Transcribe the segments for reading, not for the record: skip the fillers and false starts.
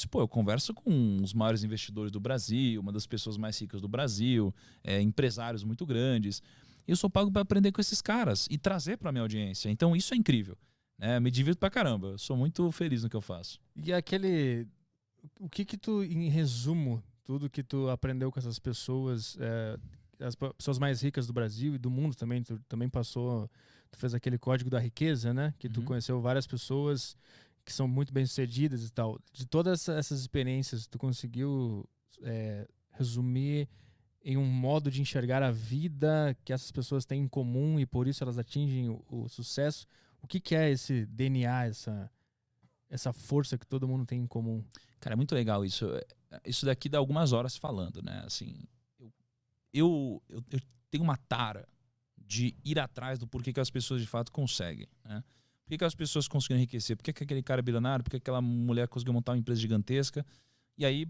Pô, eu converso com os maiores investidores do Brasil, uma das pessoas mais ricas do Brasil, empresários muito grandes. Eu sou pago para aprender com esses caras e trazer para minha audiência. Então isso é incrível, né? Me divirto pra caramba. Eu sou muito feliz no que eu faço. E o que que tu, em resumo, tudo que tu aprendeu com essas pessoas, as pessoas mais ricas do Brasil e do mundo também, tu também passou, tu fez aquele código da riqueza, né? Que tu conheceu várias pessoas que são muito bem-sucedidas e tal. De todas essas experiências, tu conseguiu resumir em um modo de enxergar a vida que essas pessoas têm em comum e por isso elas atingem o sucesso? O que que é esse DNA, essa força que todo mundo tem em comum? Cara, é muito legal isso. Isso daqui dá algumas horas falando, né? Assim, eu tenho uma tara de ir atrás do porquê que as pessoas de fato conseguem, né? Por que as pessoas conseguiram enriquecer? Por que aquele cara é bilionário? Por que aquela mulher conseguiu montar uma empresa gigantesca? E aí,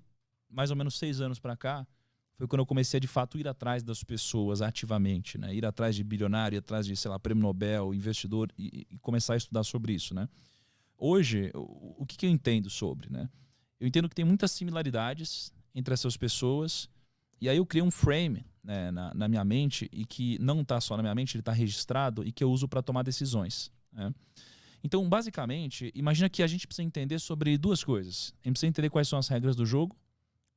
mais ou menos 6 anos para cá, foi quando eu comecei a, de fato, ir atrás das pessoas ativamente, né? Ir atrás de bilionário, ir atrás de, sei lá, prêmio Nobel, investidor, e começar a estudar sobre isso, né? Hoje, o que eu entendo sobre, né? Eu entendo que tem muitas similaridades entre essas pessoas, e aí eu criei um frame, né, na minha mente, e que não está só na minha mente, ele está registrado, e que eu uso para tomar decisões, né? Então, basicamente, imagina que a gente precisa entender sobre duas coisas. A gente precisa entender quais são as regras do jogo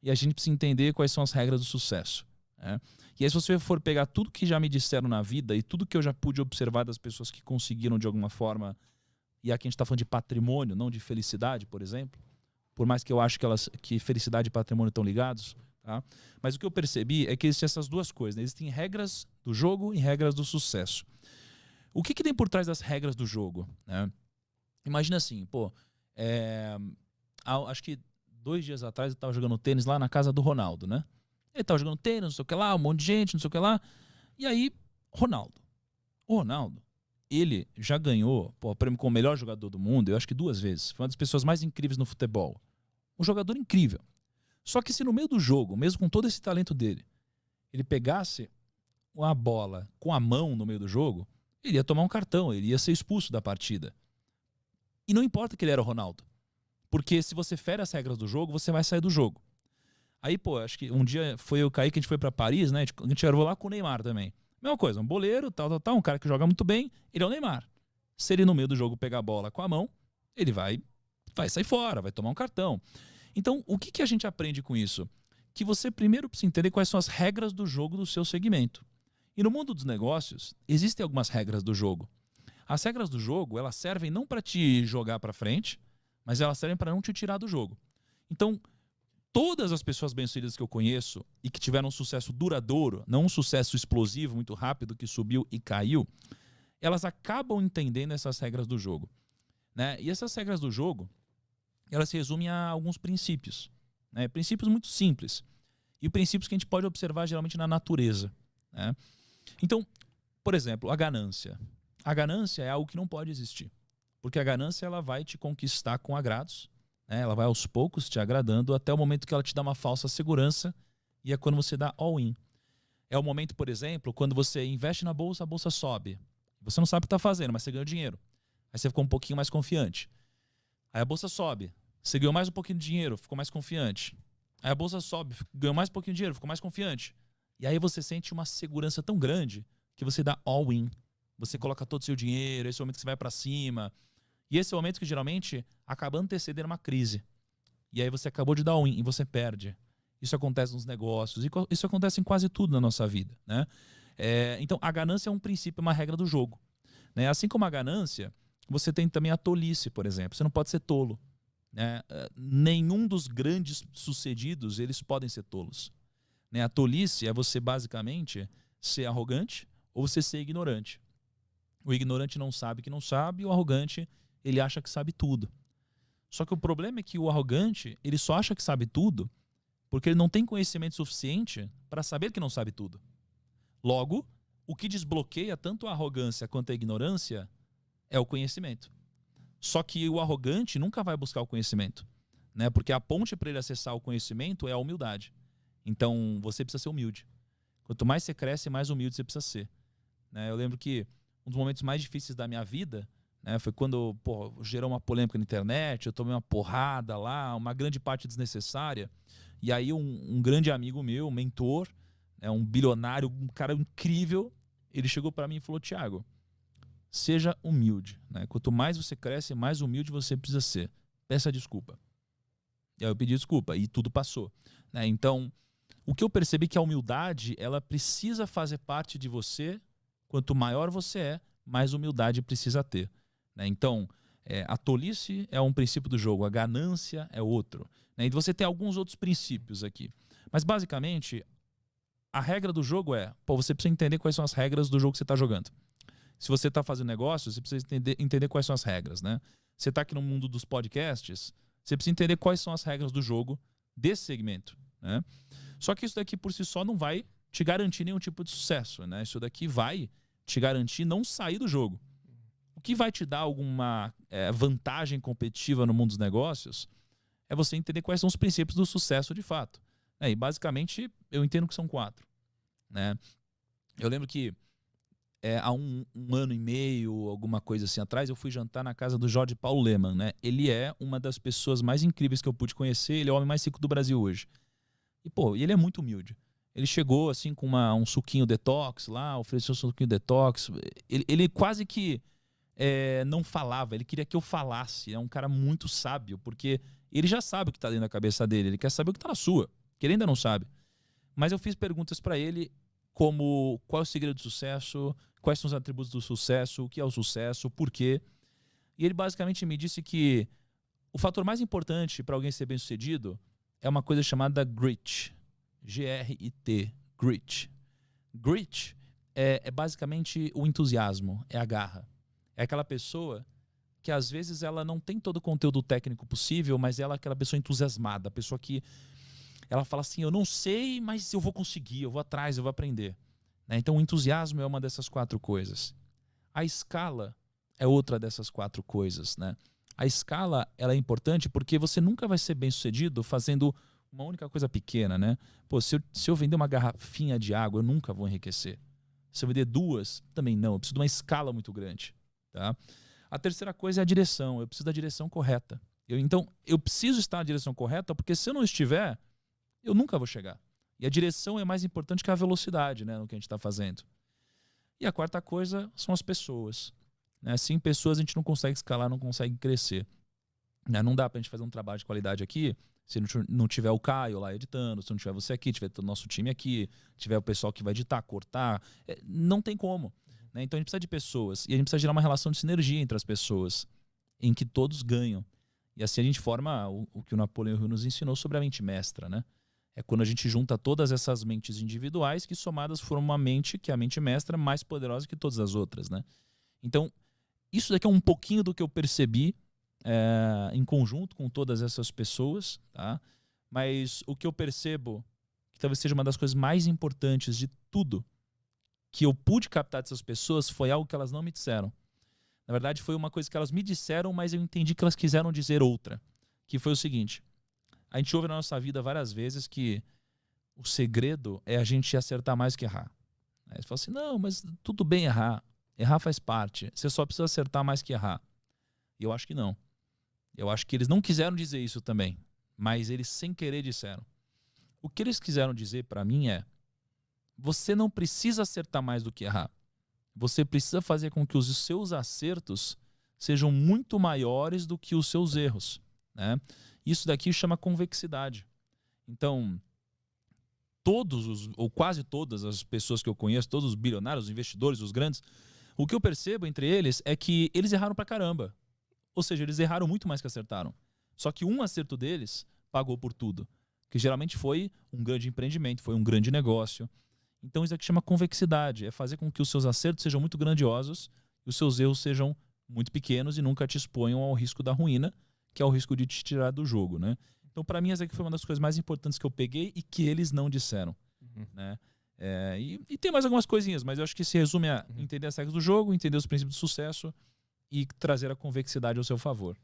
e a gente precisa entender quais são as regras do sucesso, né? E aí, se você for pegar tudo que já me disseram na vida e tudo que eu já pude observar das pessoas que conseguiram de alguma forma, e aqui a gente está falando de patrimônio, não de felicidade, por exemplo, por mais que eu acho que felicidade e patrimônio estão ligados, tá? Mas o que eu percebi é que existem essas duas coisas, né? Existem regras do jogo e regras do sucesso. O que tem por trás das regras do jogo, né? Imagina assim, pô, acho que 2 dias atrás eu tava jogando tênis lá na casa do Ronaldo, né? Ele tava jogando tênis, não sei o que lá, um monte de gente, não sei o que lá. E aí, o Ronaldo, ele já ganhou o prêmio como o melhor jogador do mundo, eu acho que 2 vezes. Foi uma das pessoas mais incríveis no futebol. Um jogador incrível. Só que se no meio do jogo, mesmo com todo esse talento dele, ele pegasse uma bola com a mão no meio do jogo, ele ia tomar um cartão, ele ia ser expulso da partida. E não importa que ele era o Ronaldo. Porque se você fere as regras do jogo, você vai sair do jogo. Aí, pô, acho que um dia foi eu e o Kaique, a gente foi pra Paris, né? A gente gravou lá com o Neymar também. Mesma coisa, um boleiro, tal, um cara que joga muito bem, ele é o Neymar. Se ele no meio do jogo pegar a bola com a mão, ele vai sair fora, vai tomar um cartão. Então, o que a gente aprende com isso? Que você primeiro precisa entender quais são as regras do jogo do seu segmento. E no mundo dos negócios, existem algumas regras do jogo. As regras do jogo, elas servem não para te jogar para frente, mas elas servem para não te tirar do jogo. Então, todas as pessoas bem-sucedidas que eu conheço e que tiveram um sucesso duradouro, não um sucesso explosivo, muito rápido, que subiu e caiu, elas acabam entendendo essas regras do jogo, né? E essas regras do jogo, elas se resumem a alguns princípios, né? Princípios muito simples. E princípios que a gente pode observar geralmente na natureza, né? Então, por exemplo, a ganância. A ganância é algo que não pode existir. Porque a ganância, ela vai te conquistar com agrados, né? Ela vai aos poucos te agradando até o momento que ela te dá uma falsa segurança, e é quando você dá all-in. É o momento, por exemplo, quando você investe na bolsa, a bolsa sobe. Você não sabe o que está fazendo, mas você ganhou dinheiro. Aí você ficou um pouquinho mais confiante. Aí a bolsa sobe. Você ganhou mais um pouquinho de dinheiro, ficou mais confiante. Aí a bolsa sobe, ganhou mais um pouquinho de dinheiro, ficou mais confiante. E aí você sente uma segurança tão grande que você dá all-in. Você coloca todo o seu dinheiro, esse é o momento que você vai para cima. E esse é o momento que geralmente acaba antecedendo uma crise. E aí você acabou de dar all-in e você perde. Isso acontece nos negócios, isso acontece em quase tudo na nossa vida, né? Então a ganância é um princípio, uma regra do jogo, né? Assim como a ganância, você tem também a tolice, por exemplo. Você não pode ser tolo, né? Nenhum dos grandes sucedidos, eles podem ser tolos, né? A tolice é você basicamente ser arrogante ou você ser ignorante. O ignorante não sabe que não sabe, e o arrogante, ele acha que sabe tudo. Só que o problema é que o arrogante, ele só acha que sabe tudo porque ele não tem conhecimento suficiente para saber que não sabe tudo. Logo, o que desbloqueia tanto a arrogância quanto a ignorância é o conhecimento. Só que o arrogante nunca vai buscar o conhecimento, né? Porque a ponte para ele acessar o conhecimento é a humildade. Então, você precisa ser humilde. Quanto mais você cresce, mais humilde você precisa ser, né? Eu lembro que um dos momentos mais difíceis da minha vida né? Foi quando, pô, gerou uma polêmica na internet, eu tomei uma porrada lá, uma grande parte desnecessária. E aí um grande amigo meu, um mentor, né, um bilionário, um cara incrível, ele chegou para mim e falou: Thiago, seja humilde, né? Quanto mais você cresce, mais humilde você precisa ser. Peça desculpa. E aí eu pedi desculpa e tudo passou, né? Então, o que eu percebi é que a humildade, ela precisa fazer parte de você. Quanto maior você é, mais humildade precisa ter, né? Então, a tolice é um princípio do jogo, a ganância é outro, né? E você tem alguns outros princípios aqui. Mas, basicamente, a regra do jogo é, pô, você precisa entender quais são as regras do jogo que você está jogando. Se você está fazendo negócio, você precisa entender quais são as regras, né? Você está aqui no mundo dos podcasts, você precisa entender quais são as regras do jogo desse segmento, né? Só que isso daqui por si só não vai te garantir nenhum tipo de sucesso, né? Isso daqui vai te garantir não sair do jogo. O que vai te dar alguma vantagem competitiva no mundo dos negócios é você entender quais são os princípios do sucesso de fato. E basicamente eu entendo que são 4, né? Eu lembro que há um ano e meio, alguma coisa assim atrás, eu fui jantar na casa do Jorge Paulo Lemann, né? Ele é uma das pessoas mais incríveis que eu pude conhecer, ele é o homem mais rico do Brasil hoje. E, pô, ele é muito humilde. Ele chegou, assim, com um suquinho detox lá, ofereceu um suquinho detox. Ele quase que não falava, ele queria que eu falasse. É um cara muito sábio, porque ele já sabe o que está dentro da cabeça dele, ele quer saber o que está na sua, que ele ainda não sabe. Mas eu fiz perguntas para ele, como qual é o segredo do sucesso, quais são os atributos do sucesso, o que é o sucesso, por quê. E ele basicamente me disse que o fator mais importante para alguém ser bem-sucedido é uma coisa chamada grit. G-R-I-T. Grit. Grit é basicamente o entusiasmo, é a garra. É aquela pessoa que às vezes ela não tem todo o conteúdo técnico possível, mas ela é aquela pessoa entusiasmada, a pessoa que ela fala assim, eu não sei, mas eu vou conseguir, eu vou atrás, eu vou aprender, né? Então o entusiasmo é uma dessas 4 coisas. A escala é outra dessas 4 coisas, né? A escala ela é importante porque você nunca vai ser bem sucedido fazendo uma única coisa pequena, né? Pô, se eu vender uma garrafinha de água, eu nunca vou enriquecer. Se eu vender 2, também não. Eu preciso de uma escala muito grande, tá? A terceira coisa é a direção. Eu preciso da direção correta. Então, eu preciso estar na direção correta, porque se eu não estiver, eu nunca vou chegar. E a direção é mais importante que a velocidade, né, no que a gente está fazendo. E a quarta coisa são as pessoas, né? Sem pessoas a gente não consegue escalar, não consegue crescer, né? Não dá para a gente fazer um trabalho de qualidade aqui se não tiver o Caio lá editando, se não tiver você aqui, tiver todo o nosso time aqui, tiver o pessoal que vai editar, cortar, não tem como, né? Então a gente precisa de pessoas e a gente precisa gerar uma relação de sinergia entre as pessoas, em que todos ganham. E assim a gente forma o que o Napoleão Hill nos ensinou sobre a mente mestra, né? É quando a gente junta todas essas mentes individuais que somadas formam uma mente que é a mente mestra mais poderosa que todas as outras, né? Então, isso daqui é um pouquinho do que eu percebi em conjunto com todas essas pessoas, tá? Mas o que eu percebo, que talvez seja uma das coisas mais importantes de tudo que eu pude captar dessas pessoas, foi algo que elas não me disseram. Na verdade, foi uma coisa que elas me disseram, mas eu entendi que elas quiseram dizer outra. Que foi o seguinte: a gente ouve na nossa vida várias vezes que o segredo é a gente acertar mais que errar. Aí você fala assim, não, mas tudo bem errar. Errar faz parte. Você só precisa acertar mais que errar. E eu acho que não. Eu acho que eles não quiseram dizer isso também, mas eles sem querer disseram. O que eles quiseram dizer para mim é: você não precisa acertar mais do que errar. Você precisa fazer com que os seus acertos sejam muito maiores do que os seus erros, né? Isso daqui chama convexidade. Então, ou quase todas as pessoas que eu conheço, todos os bilionários, os investidores, os grandes, o que eu percebo entre eles é que eles erraram pra caramba. Ou seja, eles erraram muito mais que acertaram. Só que um acerto deles pagou por tudo. Que geralmente foi um grande empreendimento, foi um grande negócio. Então isso aqui chama convexidade. É fazer com que os seus acertos sejam muito grandiosos e os seus erros sejam muito pequenos e nunca te exponham ao risco da ruína, que é o risco de te tirar do jogo, né? Então, para mim, essa aqui foi uma das coisas mais importantes que eu peguei e que eles não disseram, né? E tem mais algumas coisinhas, mas eu acho que se resume a entender as regras do jogo, entender os princípios do sucesso e trazer a convexidade ao seu favor.